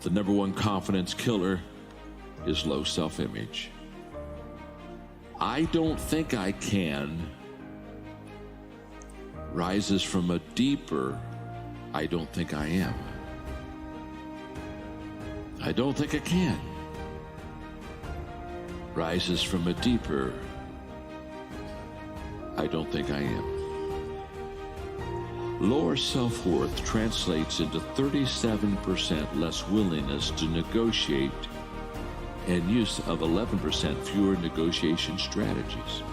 The number one confidence killer is low self-image. I don't think I can rises from a deeper I don't think I am. I don't think I can rises from a deeper I don't think I am. Lower self-worth translates into 37% less willingness to negotiate and use of 11% fewer negotiation strategies.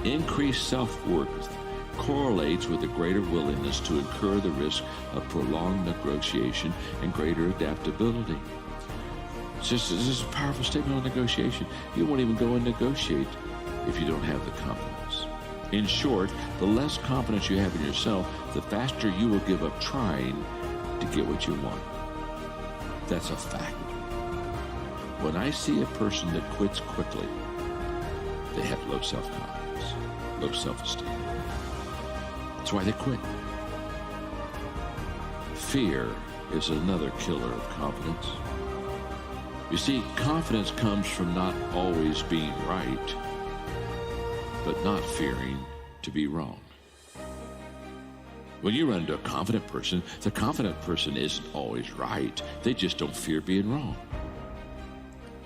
Increased self-worth correlates with a greater willingness to incur the risk of prolonged negotiation and greater adaptability. This is a powerful statement on negotiation. You won't even go and negotiate if you don't have the confidence. In short, the less confidence you have in yourself, the faster you will give up trying to get what you want. That's a fact. When I see a person that quits quickly, they have low self-confidence, low self-esteem. That's why they quit. Fear is another killer of confidence. You see, confidence comes from not always being right, but not fearing to be wrong. When you run into a confident person, the confident person isn't always right. They just don't fear being wrong.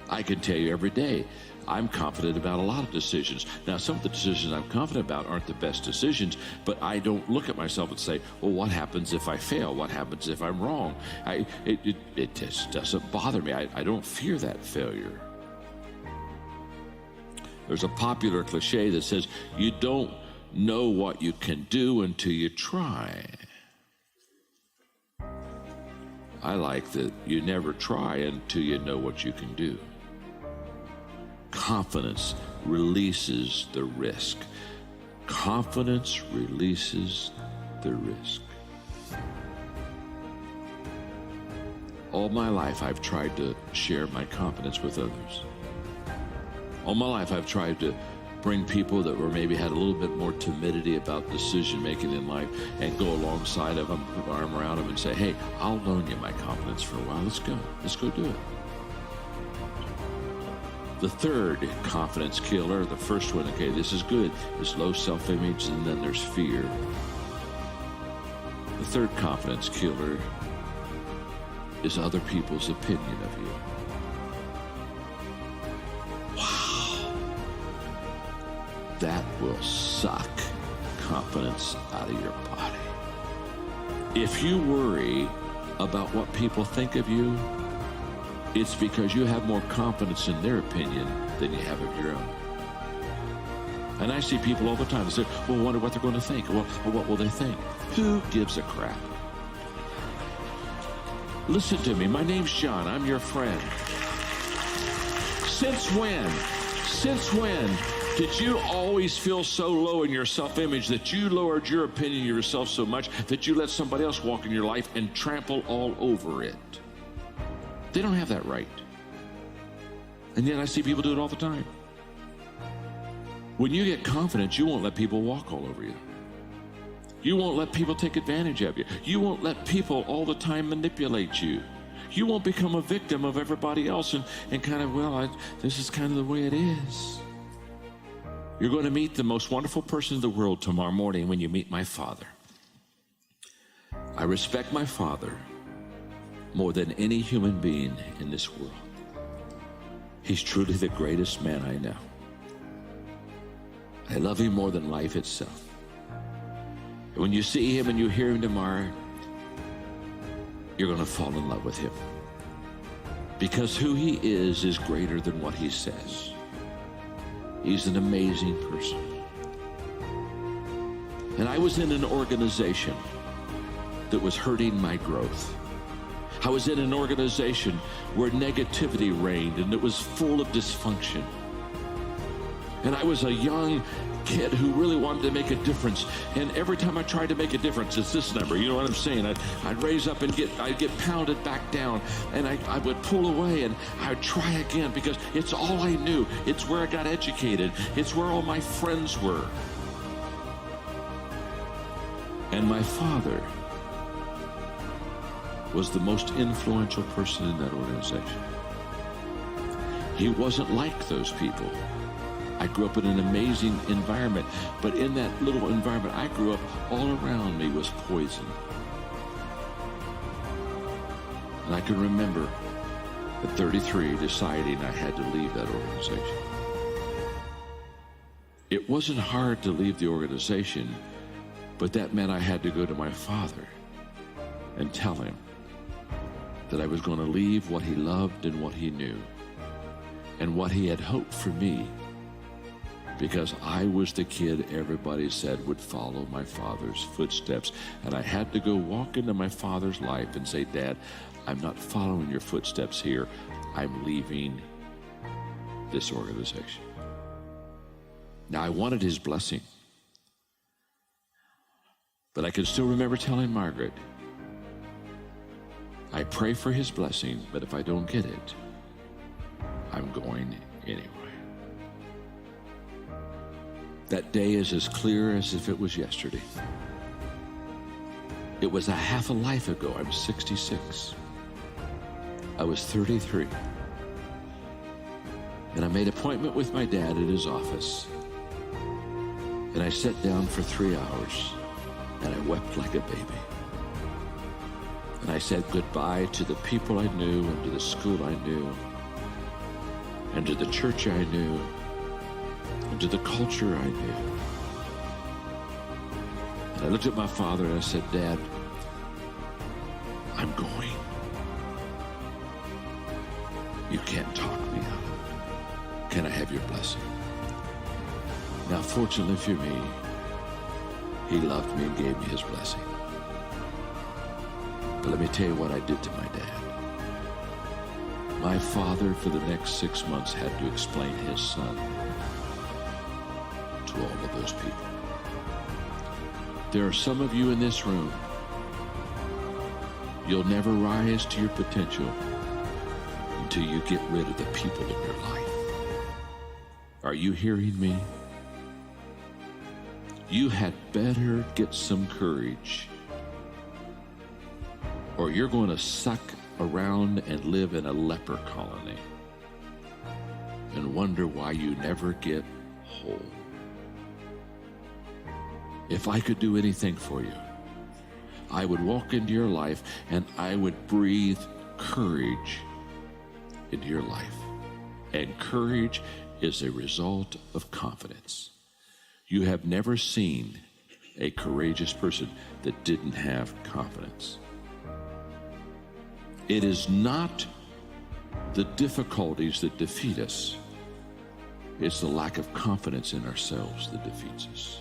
I can tell you every day, I'm confident about a lot of decisions. Now, some of the decisions I'm confident about aren't the best decisions, but I don't look at myself and say, well, what happens if I fail? What happens if I'm wrong? It just doesn't bother me. I don't fear that failure. There's a popular cliche that says, you don't know what you can do until you try. I like that you never try until you know what you can do. Confidence releases the risk. Confidence releases the risk. All my life, I've tried to share my confidence with others. All my life, I've tried to bring people that were maybe had a little bit more timidity about decision making in life and go alongside of them, put my arm around them and say, hey, I'll loan you my confidence for a while. Let's go do it. The third confidence killer, the first one, okay, this is good, is low self-image, and then there's fear. The third confidence killer is other people's opinion of you. Wow. That will suck confidence out of your body. If you worry about what people think of you, it's because you have more confidence in their opinion than you have of your own. And I see people all the time that say, well, I wonder what they're going to think. Well, what will they think? Who gives a crap? Listen to me. My name's John. I'm your friend. Since when did you always feel so low in your self-image that you lowered your opinion of yourself so much that you let somebody else walk in your life and trample all over it? They don't have that right. And yet I see people do it all the time. When you get confident, you won't let people walk all over you. You won't let people take advantage of you. You won't let people all the time manipulate you. You won't become a victim of everybody else and kind of, well, this is kind of the way it is. You're going to meet the most wonderful person in the world tomorrow morning when you meet my father. I respect my father more than any human being in this world. He's truly the greatest man I know. I love him more than life itself. When you see him and you hear him tomorrow, you're going to fall in love with him. Because who he is greater than what he says. He's an amazing person. And I was in an organization that was hurting my growth. I was in an organization where negativity reigned and it was full of dysfunction. And I was a young kid who really wanted to make a difference. And every time I tried to make a difference, it's this number, you know what I'm saying? I'd raise up and I'd get pounded back down, and I would pull away and I'd try again because it's all I knew. It's where I got educated. It's where all my friends were. And my father was the most influential person in that organization. He wasn't like those people. I grew up in an amazing environment, but in that little environment I grew up, all around me was poison. And I can remember at 33 deciding I had to leave that organization. It wasn't hard to leave the organization, but that meant I had to go to my father and tell him that I was going to leave what he loved and what he knew and what he had hoped for me, because I was the kid everybody said would follow my father's footsteps. And I had to go walk into my father's life and say, Dad, I'm not following your footsteps here. I'm leaving this organization. Now, I wanted his blessing, but I can still remember telling Margaret, I pray for his blessing, but if I don't get it, I'm going anyway. That day is as clear as if it was yesterday. It was a half a life ago. I'm 66. I was 33. And I made an appointment with my dad at his office. And I sat down for 3 hours, and I wept like a baby. And I said goodbye to the people I knew, and to the school I knew, and to the church I knew, and to the culture I knew. And I looked at my father and I said, Dad, I'm going. You can't talk me out of it. Can I have your blessing? Now, fortunately for me, he loved me and gave me his blessing. But let me tell you what I did to my dad. My father, for the next 6 months, had to explain his son to all of those people. There are some of you in this room, you'll never rise to your potential until you get rid of the people in your life. Are you hearing me? You had better get some courage, or you're going to suck around and live in a leper colony and wonder why you never get whole. If I could do anything for you, I would walk into your life and I would breathe courage into your life. And courage is a result of confidence. You have never seen a courageous person that didn't have confidence. It is not the difficulties that defeat us. It's the lack of confidence in ourselves that defeats us.